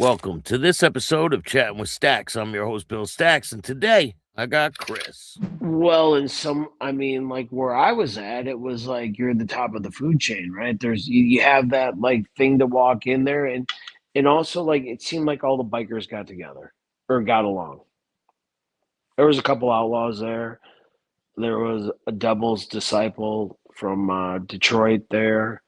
Welcome to this episode of Chattin With Staxx. I'm your host, Bill Staxx, and today I got Chris. Well, like where I was at, it was like you're at the top of the food chain, right? You have that like thing to walk in there, and also like it seemed like all the bikers got together or got along. There was a couple outlaws there. There was a Devil's Disciple from Detroit there,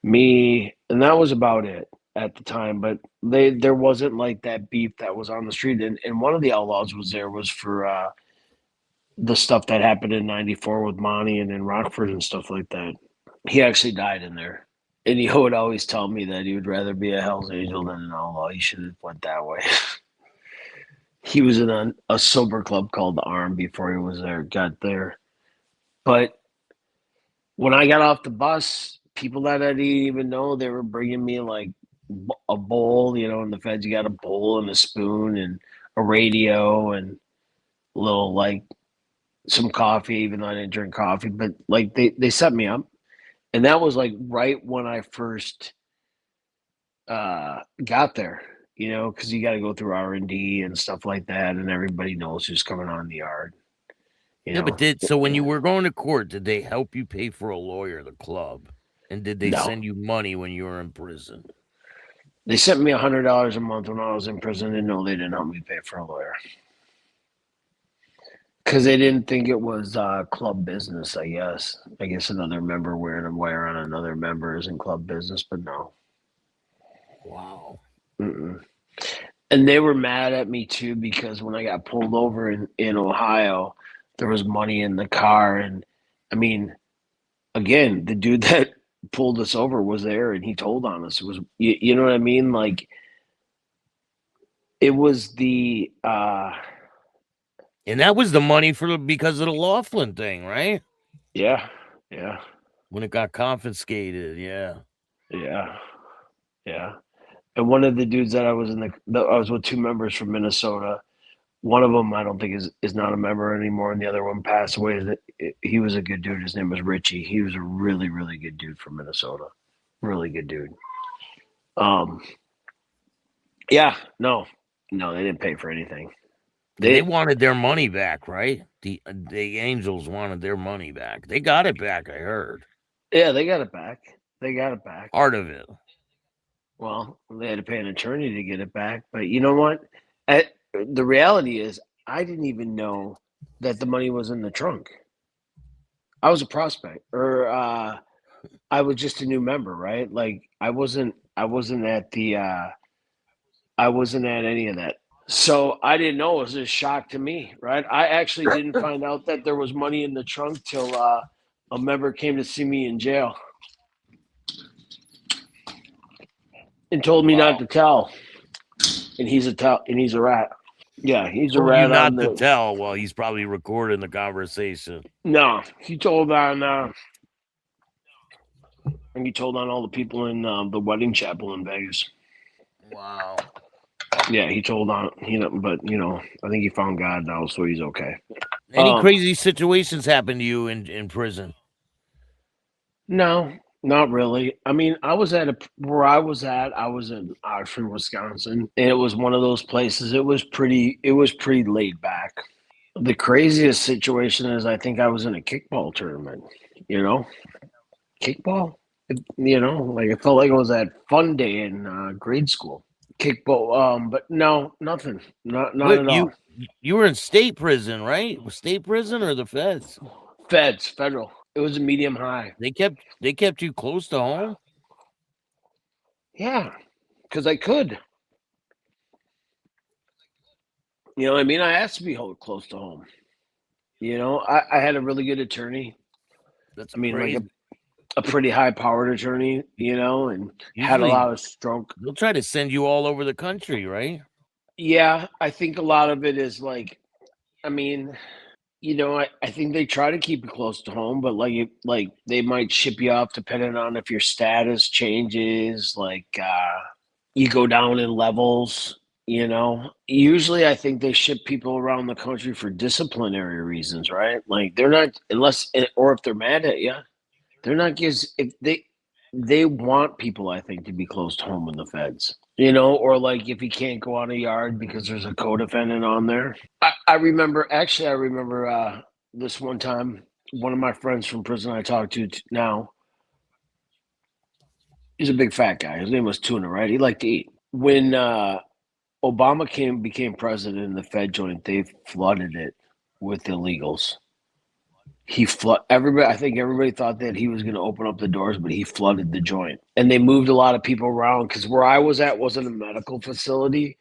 me, and that was about it at the time. But there wasn't like that beef that was on the street, and one of the outlaws was for the stuff that happened in '94 with Monty and in Rockford and stuff like that. He actually died in there. And he would always tell me that he would rather be a Hell's Angel than an outlaw. He should have went that way. He was in a sober club called the Arm before he got there. But when I got off the bus, people that I didn't even know, they were bringing me like a bowl. In the feds, you got a bowl and a spoon and a radio and a little like some coffee, even though I didn't drink coffee. But like they set me up, and that was like right when I first got there. Because you got to go through R&D and stuff like that, and everybody knows who's coming on the yard. Yeah, but so when you were going to court, did they help you pay for a lawyer, the club? And did they No, send you money when you were in prison? they sent me $100 a month when I was in prison, and no, they didn't help me pay for a lawyer because they didn't think it was club business. I guess another member wearing a wire on another member isn't club business, but no. Wow. Mm-mm. And they were mad at me too because when I got pulled over in Ohio, there was money in the car. And I mean, again, the dude that pulled us over was there and he told on us. It was, you know what I mean? Like, it was and that was the money because of the Laughlin thing, right? yeah. When it got confiscated, yeah. And one of the dudes that I was I was with two members from Minnesota. One of them I don't think is not a member anymore, and the other one passed away. He was a good dude. His name was Richie. He was a really, really good dude from Minnesota. Really good dude. Yeah, no, they didn't pay for anything. They wanted their money back, right? The Angels wanted their money back. They got it back, I heard. Yeah, they got it back. Part of it. Well, they had to pay an attorney to get it back. But you know what? The reality is, I didn't even know that the money was in the trunk. I was a prospect, or I was just a new member, right? Like I wasn't at I wasn't at any of that. So I didn't know. It was a shock to me, right? I actually didn't find out that there was money in the trunk till a member came to see me in jail and told me not to tell. And he's a rat. Yeah, he's a rat. You not to tell. Well, he's probably recording the conversation. No, he told on and he told on all the people in the wedding chapel in Vegas. Wow. Yeah, he told on but I think he found God now, so he's okay. Any crazy situations happen to you in prison? No, not really. I mean, I was where I was at. I was in Oxford, Wisconsin, and it was one of those places. It was pretty laid back. The craziest situation is I think I was in a kickball tournament. Kickball. Like it felt like it was that fun day in grade school. Kickball. But no, nothing. Not at all. You were in state prison, right? State prison or the feds? Federal. It was a medium high. They kept you close to home? Yeah, because I could. You know what I mean? I asked to be close to home. I had a really good attorney. That's like a pretty high-powered attorney, and usually had a lot of stroke. They'll try to send you all over the country, right? Yeah, I think a lot of it is like, I mean, I think they try to keep you close to home, but like they might ship you off depending on if your status changes. Like you go down in levels. Usually I think they ship people around the country for disciplinary reasons, right? Like they're not or if they're mad at you, they're not if they want people, I think, to be close to home in the feds. or like if he can't go on a yard because there's a co-defendant on there. I remember this one time, one of my friends from prison I talked to now, he's a big fat guy. His name was Tuna, right? He liked to eat. When Obama became president and the Fed joint, they flooded it with illegals. He flood everybody. I think everybody thought that he was going to open up the doors, but he flooded the joint, and they moved a lot of people around because where I was at wasn't a medical facility.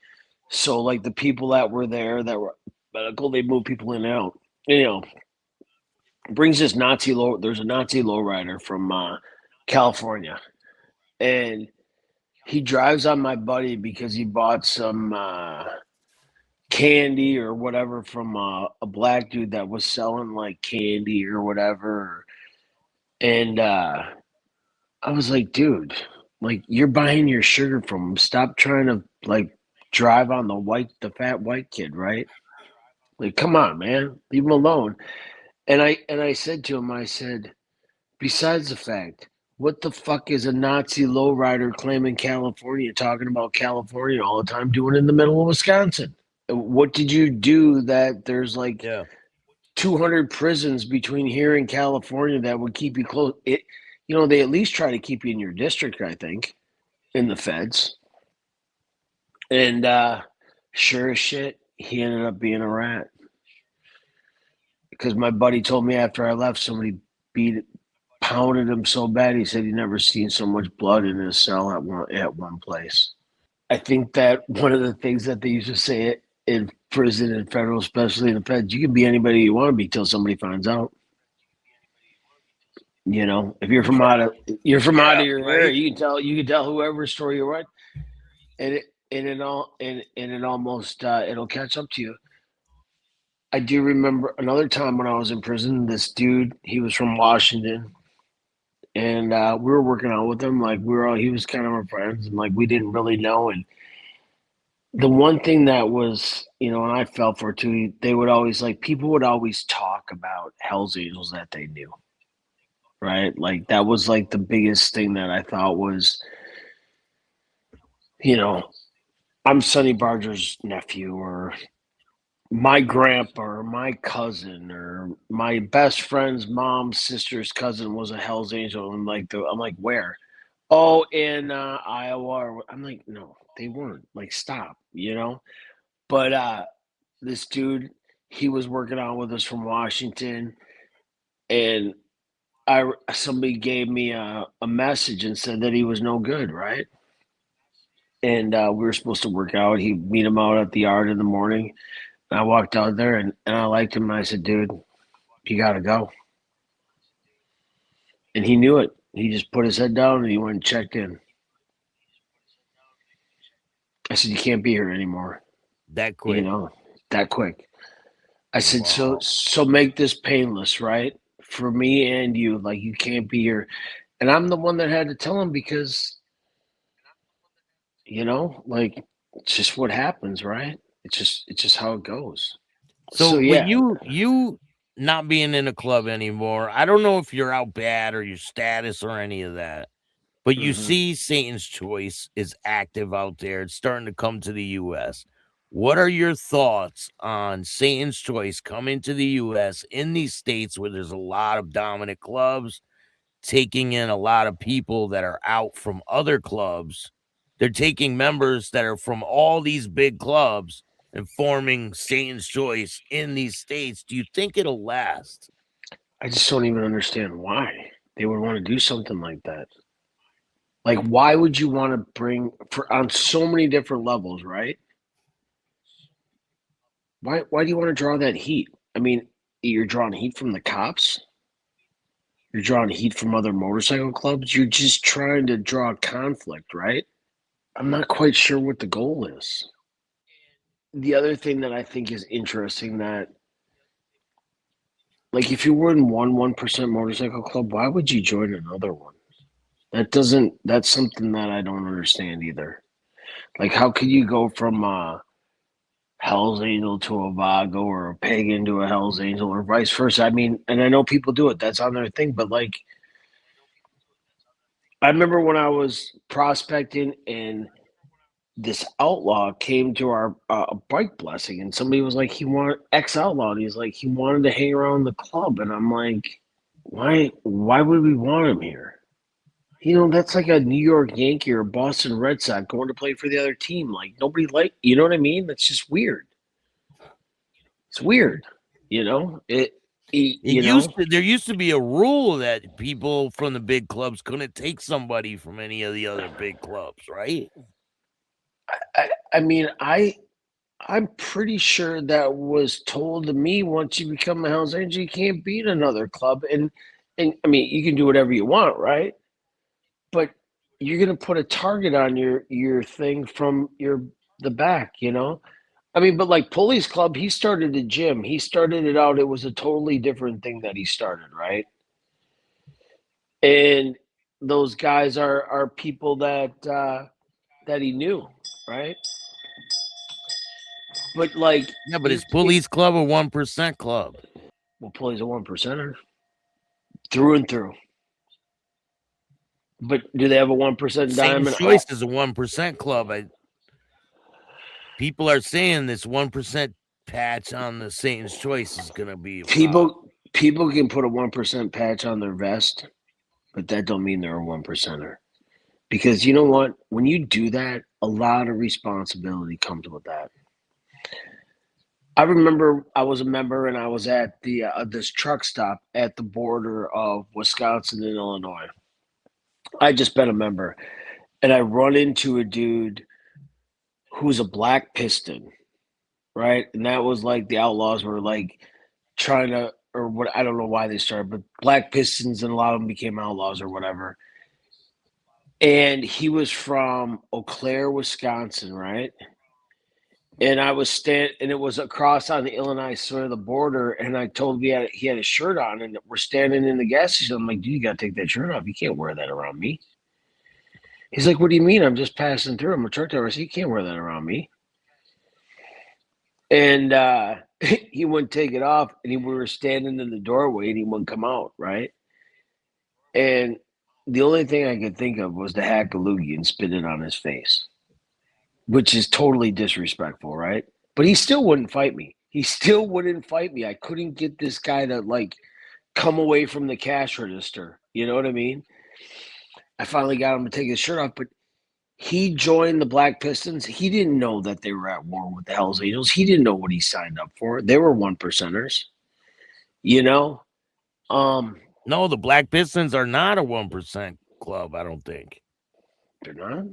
So like the people that were there that were medical, they moved people in and out. You know, brings this Nazi low. There's a Nazi lowrider from California, and he drives on my buddy because he bought some candy or whatever from a black dude that was selling like candy or whatever. And I was like, dude, like you're buying your sugar from him. Stop trying to like drive on the fat white kid, right? Like, come on, man, leave him alone. And I said to him, I said, besides the fact, what the fuck is a Nazi lowrider claiming California, talking about California all the time, doing in the middle of Wisconsin? What did you do that there's like Yeah. 200 prisons between here and California that would keep you close? They at least try to keep you in your district, I think, in the feds. And sure as shit, he ended up being a rat. Because my buddy told me after I left, somebody pounded him so bad. He said he never seen so much blood in his cell at one place. I think that one of the things that they used to say in prison and federal, especially in the feds, you can be anybody you want to be till somebody finds out. If you're from out of your area, Right. you can tell whoever story you want, and it almost it'll catch up to you. I do remember another time when I was in prison. This dude, he was from Washington, and we were working out with him. Like he was kind of our friends, and like we didn't really know. And the one thing that was, and I felt for too, they would always like people would always talk about Hell's Angels that they knew, right? Like that was like the biggest thing that I thought was, you know, I'm Sonny Barger's nephew, or my grandpa, or my cousin, or my best friend's mom's sister's cousin was a Hell's Angel, and I'm like, where? Oh, in Iowa. I'm like, no, they weren't. Like, stop, But this dude, he was working out with us from Washington, and somebody gave me a message and said that he was no good, right? And we were supposed to work out. He meet him out at the yard in the morning. And I walked out there, and I liked him. And I said, dude, you got to go. And he knew it. He just put his head down and he went and checked in. I said, you can't be here anymore, That you quick. know, that quick. I said, so Wow. so make this painless, right? For me and you. Like you can't be here. And I'm the one that had to tell him because, like it's just what happens, right? It's just how it goes. So So with yeah. you not being in a club anymore, I don't know if you're out bad or your status or any of that. But you hmm see Satan's Choice is active out there. It's starting to come to the US. What are your thoughts on Satan's Choice coming to the US in these states where there's a lot of dominant clubs, taking in a lot of people that are out from other clubs? They're taking members that are from all these big clubs and forming Satan's Choice in these states. Do you think it'll last? I just don't even understand why they would want to do something like that. Like, why would you want to bring for on so many different levels, right? Why do you want to draw that heat? I mean, you're drawing heat from the cops. You're drawing heat from other motorcycle clubs. You're just trying to draw conflict, right? I'm not quite sure what the goal is. The other thing that I think is interesting that, like, if you were in 1% motorcycle club, why would you join another one? That's something that I don't understand either. Like, how could you go from Hell's Angel to a Vago, or a pagan to a Hell's Angel, or vice versa? I mean, and I know people do it, that's on their thing, but like, I remember when I was prospecting and this outlaw came to our bike blessing, and somebody was like, he wanted ex outlaw, and he's like, he wanted to hang around the club, and I'm like, why would we want him here? That's like a New York Yankee or Boston Red Sox going to play for the other team. Like nobody you know what I mean? That's just weird. It's weird. You know it. It used to there used to be a rule that people from the big clubs couldn't take somebody from any of the other big clubs, right? I mean, I'm pretty sure that was told to me once you become a Hell's Angel, you can't beat another club, and I mean, you can do whatever you want, right? But you're gonna put a target on your thing from the back, you know. I mean, but like Pulley's Club, he started a gym. He started it out. It was a totally different thing that he started, right? And those guys are people that he knew, right? But like, Yeah, but it's Police Club a 1% club. well, Pulley's a 1%er through and through. But do they have a 1% Satan's diamond? Choice is a 1% club. People are saying this 1% patch on the Satan's Choice is going to be People can put a 1% patch on their vest, but that don't mean they're a 1%er. Because you know what? When you do that, a lot of responsibility comes with that. I remember I was a member and I was at the this truck stop at the border of Wisconsin and Illinois. I just been a member, and I run into a dude who's a black piston, right? And that was like the Outlaws were like trying to, or what, I don't know why they started, but black pistons and a lot of them became outlaws or whatever. And he was from Eau Claire, Wisconsin, right? And I was and it was across on the Illinois side of the border. And I told him he had a shirt on, and we're standing in the gas station. I'm like, dude, you got to take that shirt off. You can't wear that around me. He's like, what do you mean? I'm just passing through. I'm a truck driver. I said, you can't wear that around me. And he wouldn't take it off. And we were standing in the doorway, and he wouldn't come out, right? And the only thing I could think of was to hack a loogie and spit it on his face, which is totally disrespectful, right? But he still wouldn't fight me. He still wouldn't fight me. I couldn't get this guy to like come away from the cash register. You know what I mean? I finally got him to take his shirt off, but he joined the Black Pistons. He didn't know that they were at war with the Hells Angels. He didn't know what he signed up for. They were 1%ers, you know? No, the Black Pistons are not a 1% club, I don't think. They're not?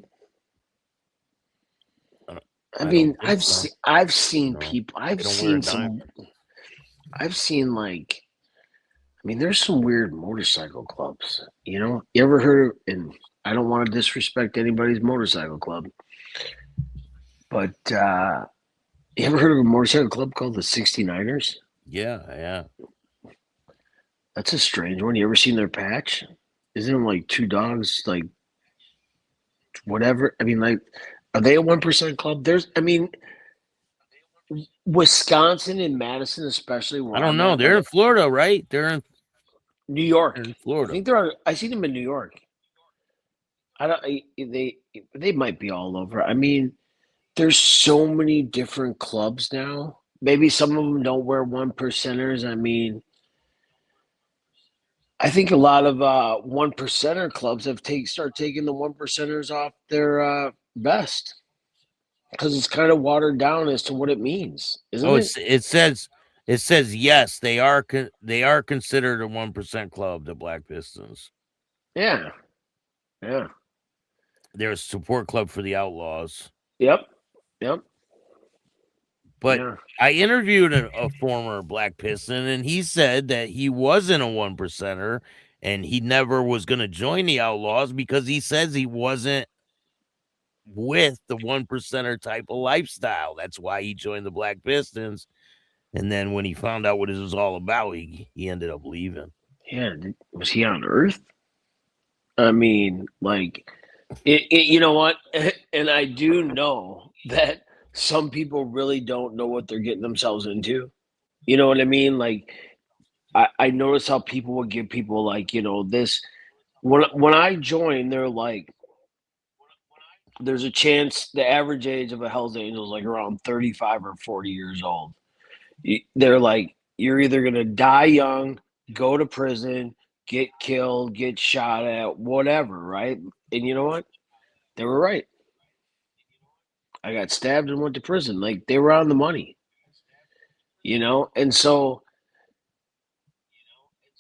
I mean, I've seen people. I've seen like. I mean, there's some weird motorcycle clubs. You know, you ever heard? And I don't want to disrespect anybody's motorcycle club, but you ever heard of a motorcycle club called the 69ers? Yeah. That's a strange one. You ever seen their patch? Isn't it like two dogs, like whatever? I mean, like, are they a 1% club? I mean, Wisconsin and Madison, especially. I don't know. They're in Florida, right? They're in New York. They're in Florida. I think they're. I see them in New York. I don't. They might be all over. I mean, there's so many different clubs now. Maybe some of them don't wear 1%ers. I mean, I think a lot of 1%er clubs have start taking the 1%ers off their vest because it's kind of watered down as to what it means, isn't it? It says yes, they are considered a 1% club, the Black Pistons. Yeah. They're a support club for the Outlaws. Yep. But I interviewed a former Black Piston, and he said that he wasn't a 1%er, and he never was going to join the Outlaws because he says he wasn't with the 1%er type of lifestyle. That's why he joined the Black Pistons. And then when he found out what it was all about, he ended up leaving. Yeah. Was he on Earth? I mean, like, you know what? And I do know that some people really don't know what they're getting themselves into. You know what I mean? Like, I notice how people would give people like, this. When I joined, they're like, there's a chance the average age of a Hell's Angel is like around 35 or 40 years old. They're like, you're either going to die young, go to prison, get killed, get shot at, whatever, right? And you know what? They were right. I got stabbed and went to prison. Like, they were on the money, you know? And so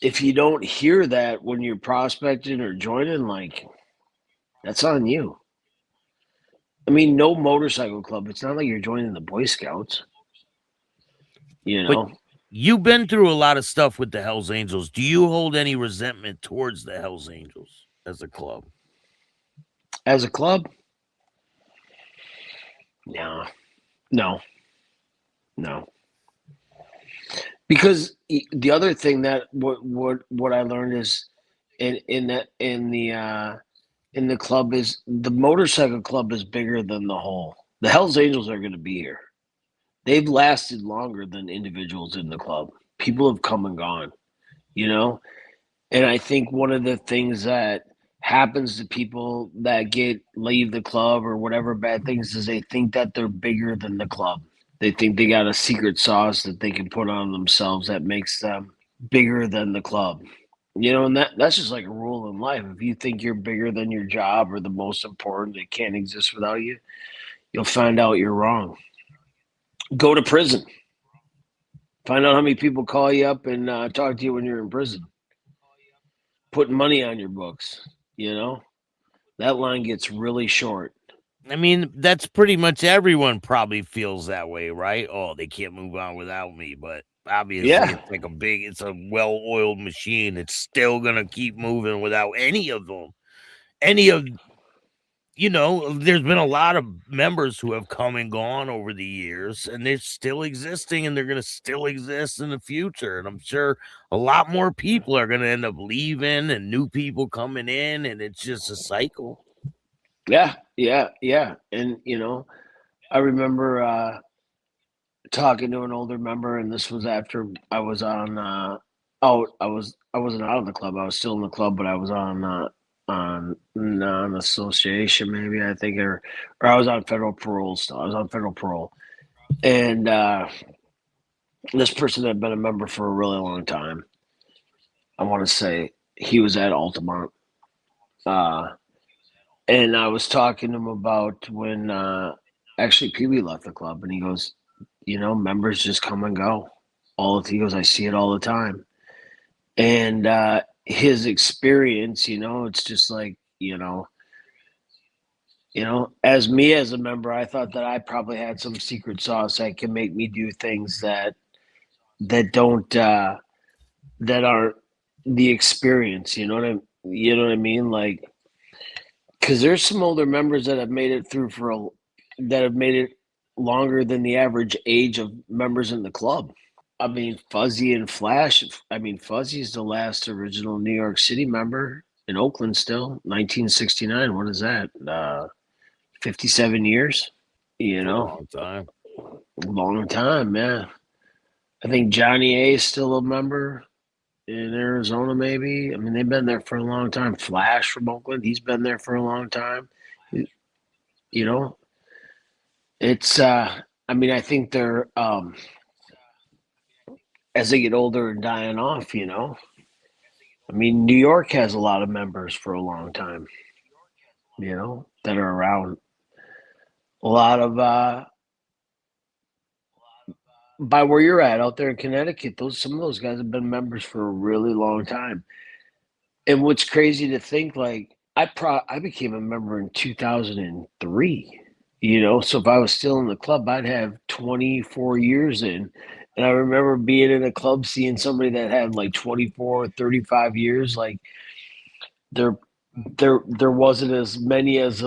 if you don't hear that when you're prospecting or joining, like, that's on you. I mean, no motorcycle club. It's not like you're joining the Boy Scouts, you But know? you've been through a lot of stuff with the Hells Angels. Do you hold any resentment towards the Hells Angels as a club? As a club, no, no, no. Because the other thing that what I learned is in the club is the motorcycle club is bigger than the whole. The Hells Angels are going to be here. They've lasted longer than individuals in the club. People have come and gone, you know? And I think one of the things that happens to people that get leave the club or whatever bad things is they think that they're bigger than the club. They think they got a secret sauce that they can put on themselves that makes them bigger than the club. You know, and that's just like a rule in life. If you think you're bigger than your job or the most important, it can't exist without you, you'll find out you're wrong. Go to prison. Find out how many people call you up and talk to you when you're in prison. Putting money on your books, you know? That line gets really short. I mean, that's pretty much everyone probably feels that way, right? Oh, they can't move on without me. But obviously, Yeah. it's like it's a well oiled machine. It's still going to keep moving without any of them. Any of, there's been a lot of members who have come and gone over the years, and they're still existing, and they're going to still exist in the future. And I'm sure a lot more people are going to end up leaving and new people coming in, and it's just a cycle. Yeah. Yeah. Yeah. And, I remember talking to an older member, and this was after I was on out. I wasn't out of the club. I was still in the club, but I was on non-association, maybe I think, or I was on federal parole still. I was on federal parole, and this person had been a member for a really long time. I want to say he was at Altamont, uh, and I was talking to him about when actually Pee Wee left the club, and he goes, members just come and go. He goes, I see it all the time. And his experience, it's just like, as me as a member, I thought that I probably had some secret sauce that can make me do things that don't that aren't the experience. You know what I mean? Like, because there's some older members that have made it through that have made it longer than the average age of members in the club. I mean, Fuzzy and Flash. I mean, Fuzzy's the last original New York City member in Oakland still, 1969. What is that? 57 years? You For a know, long time. long time, man. I think Johnny A is still a member in Arizona, maybe. I mean, they've been there for a long time. Flash from Oakland, he's been there for a long time. You know, it's, I mean, I think they're, as they get older and dying off, I mean, New York has a lot of members for a long time, that are around. A lot of by where you're at out there in Connecticut, those some of those guys have been members for a really long time. And what's crazy to think, like I became a member in 2003. So if I was still in the club, I'd have 24 years in. And I remember being in a club, seeing somebody that had like 24 or 35 years, like there there wasn't as many as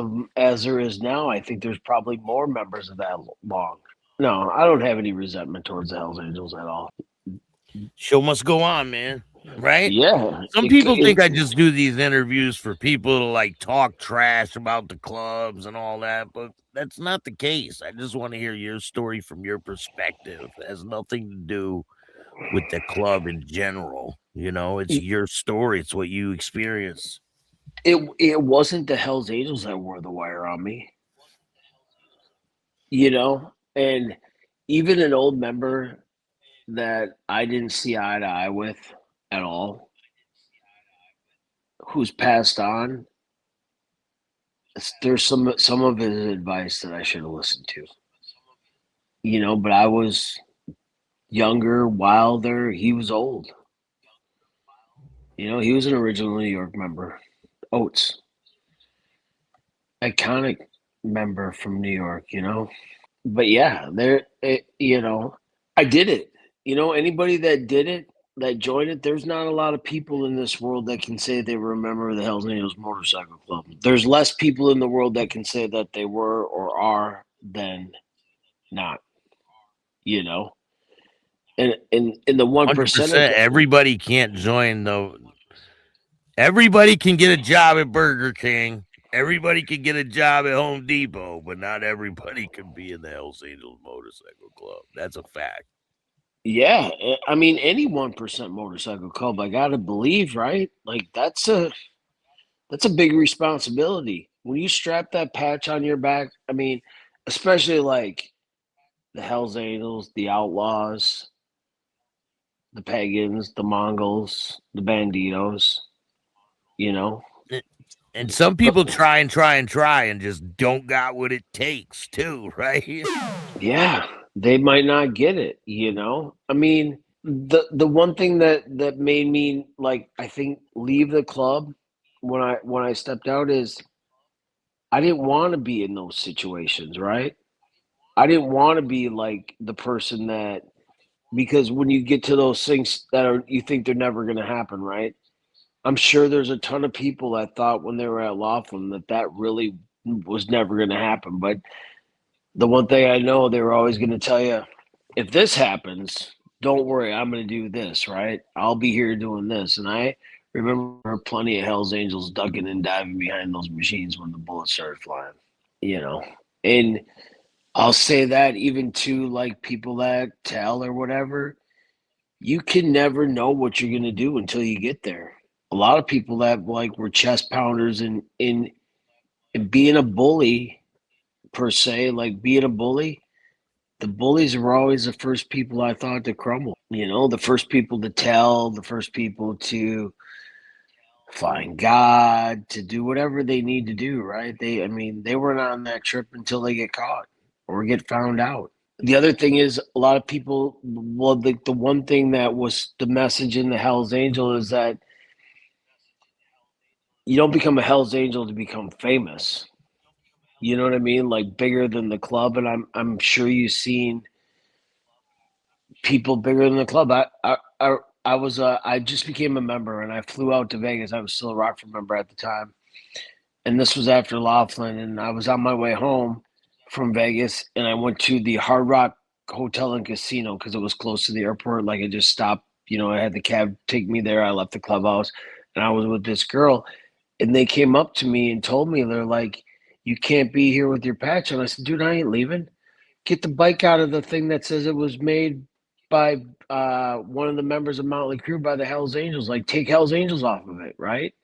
there is now. I think there's probably more members of that long. No, I don't have any resentment towards the Hells Angels at all. Show must go on, man. Right? Yeah, Some people think I just do these interviews for people to like talk trash about the clubs and all that, but that's not the case. I just want to hear your story from your perspective. It has nothing to do with the club in general. It's your story. It's what you experience. it wasn't the Hells Angels that wore the wire on me. and even an old member that I didn't see eye to eye with at all, who's passed on, there's some of his advice that I should have listened to. But I was younger, wilder. He was old. He was an original New York member. Oates, iconic member from New York. But yeah, I did it. Anybody that did it, that joined it, there's not a lot of people in this world that can say they remember the Hells Angels Motorcycle Club. There's less people in the world that can say that they were or are than not, you know. And in the 1%, 100%. Everybody can't join the. Everybody can get a job at Burger King. Everybody can get a job at Home Depot, but not everybody can be in the Hells Angels Motorcycle Club. That's a fact. yeah, I mean any 1% motorcycle club, I gotta believe, right? Like that's a big responsibility when you strap that patch on your back. I mean, especially like the Hells Angels, the Outlaws, the Pagans, the Mongols, the Banditos, you know. And some But people try and try and try and just don't got what it takes too, right? yeah, they might not get it. I mean, the one thing that made me, like, I think, leave the club when I stepped out is I didn't want to be in those situations, right? I didn't want to be like the person that, because when you get to those things that are, you think they're never going to happen, right? I'm sure there's a ton of people that thought when they were at Laughlin that really was never going to happen. But the one thing I know, they were always going to tell you, if this happens, don't worry, I'm going to do this, right? I'll be here doing this. And I remember plenty of Hells Angels ducking and diving behind those machines when the bullets started flying, you know. And I'll say that even to like people that tell or whatever, you can never know what you're going to do until you get there. A lot of people that like were chest pounders and in being a bully per se, like being a bully, the bullies were always the first people I thought to crumble. The first people to tell, the first people to find God, to do whatever they need to do, right? I mean, they weren't on that trip until they get caught or get found out. The other thing is a lot of people, well, the one thing that was the message in the Hell's Angel is that you don't become a Hell's Angel to become famous. You know what I mean? Like bigger than the club. And I'm sure you've seen people bigger than the club. I just became a member and I flew out to Vegas. I was still a Rockford member at the time. And this was after Laughlin, and I was on my way home from Vegas, and I went to the Hard Rock Hotel and Casino because it was close to the airport. Like I just stopped, I had the cab take me there. I left the clubhouse, and I was with this girl, and they came up to me and told me, they're like, "You can't be here with your patch." And I said, "Dude, I ain't leaving. Get the bike out of the thing that says it was made by one of the members of Motley Crue by the Hells Angels. Like, take Hells Angels off of it, right?"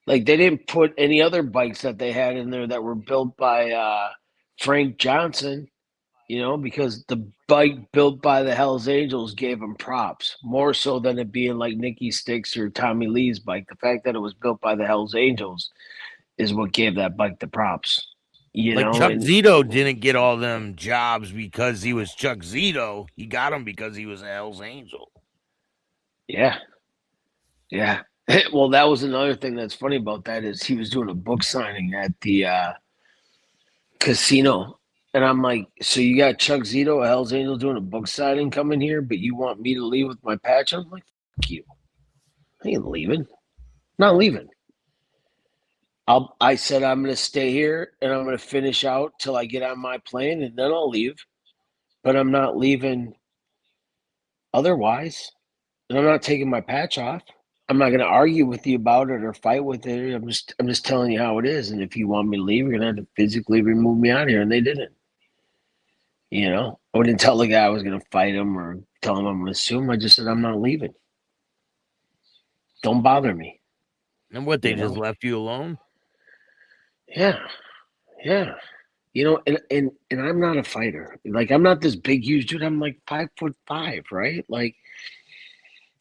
Like they didn't put any other bikes that they had in there that were built by Frank Johnson, because the bike built by the Hells Angels gave them props more so than it being like Nikki Sticks or Tommy Lee's bike. The fact that it was built by the Hells Angels is what gave that bike the props, Like Chuck and Zito didn't get all them jobs because he was Chuck Zito. He got them because he was a Hell's Angel. yeah, yeah. Well, that was another thing that's funny about that is he was doing a book signing at the casino. And I'm like, so you got Chuck Zito, a Hell's Angel, doing a book signing coming here, but you want me to leave with my patch? I'm like, fuck you. I ain't leaving. Not leaving. I said I'm gonna stay here and I'm gonna finish out till I get on my plane and then I'll leave. But I'm not leaving otherwise. And I'm not taking my patch off. I'm not gonna argue with you about it or fight with it. I'm just telling you how it is. And if you want me to leave, you're gonna have to physically remove me out of here. And they didn't. I wouldn't tell the guy I was going to fight him or tell him I'm going to sue him. I just said, I'm not leaving. Don't bother me. And what, they You just know? left you alone? Yeah. Yeah. You know, and I'm not a fighter. Like I'm not this big, huge dude. I'm like 5'5", right? Like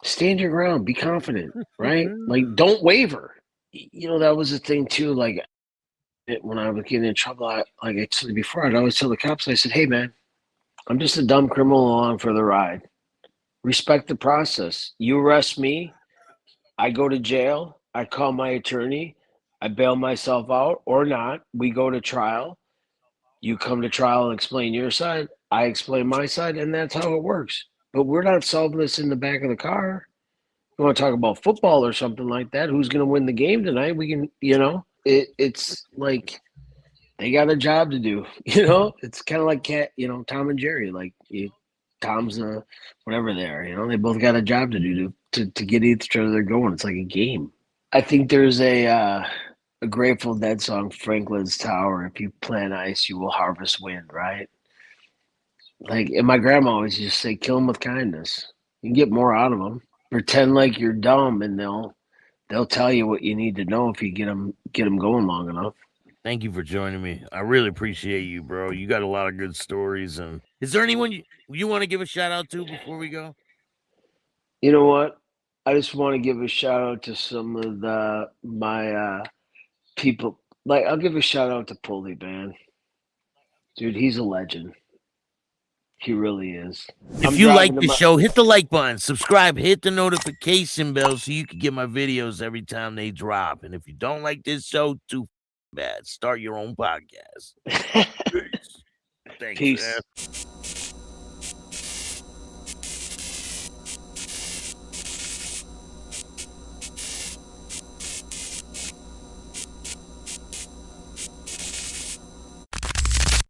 stand your ground, be confident, right? Like don't waver. You know, that was the thing too. Like when I was getting in trouble, like I said before, I'd always tell the cops, I said, "Hey, man, I'm just a dumb criminal along for the ride. Respect the process. You arrest me, I go to jail, I call my attorney, I bail myself out or not. We go to trial. You come to trial and explain your side. I explain my side, and that's how it works. But we're not solving this in the back of the car. You want to talk about football or something like that? Who's going to win the game tonight? We can, it's like they got a job to do. It's kind of like Tom and Jerry. Like Tom's whatever they are. They both got a job to do to get each other going. It's like a game. I think there's a Grateful Dead song, Franklin's Tower. If you plant ice, you will harvest wind. Right? Like, and my grandma always used to say, "Kill them with kindness. You can get more out of them. Pretend like you're dumb, and they'll tell you what you need to know if you get them going long enough." Thank you for joining me. I really appreciate you, bro. You got a lot of good stories. And is there anyone you want to give a shout out to before we go? You know what? I just want to give a shout out to some of my people. Like, I'll give a shout out to Pulley, man. Dude, he's a legend. He really is. If I'm you like driving to the my. show, hit the like button, subscribe, hit the notification bell so you can get my videos every time they drop. And if you don't like this show, too bad. Start your own podcast. Peace. Thanks, Peace. man.